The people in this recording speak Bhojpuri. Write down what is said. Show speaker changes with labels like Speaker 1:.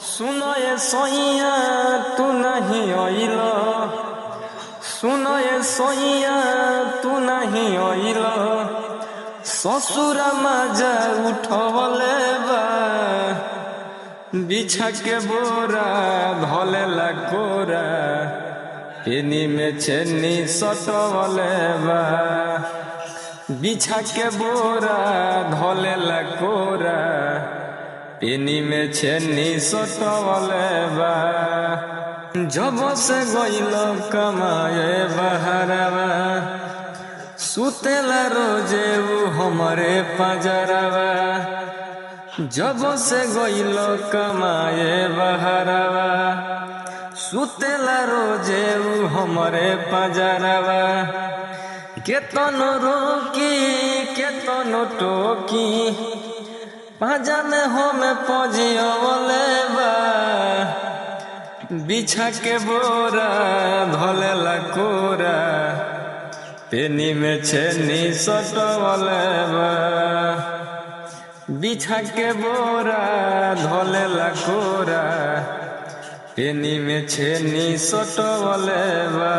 Speaker 1: सुनो ये सोइया तू नहीं आइल, सुनो ये सोइया तू नहीं आइल, ससुरा मजा उठवले बा, बिछा के बोरा धोले ला कोरा, पेनी में छेनी सटवले बा, बिछा के बोरा धोले ला कोरा, पेनी में छेनी सटवले बा। जब से गइल कमाए बहरवा, सुतेला रोजे उ हमरे पजरवा। जब से गइल कमाए बहरवा, सुतेला रोजे उ हमरे पजरवा। केतनो रोकी केतनो टोकी, पाजा में हमें पजियवले बा, बिछा के बोरा धोले ला कोरा, पेनी में छेनी सटवले बा, बिछा के बोरा धोले ला कोरा, पेनी में छेनी सटवले बा।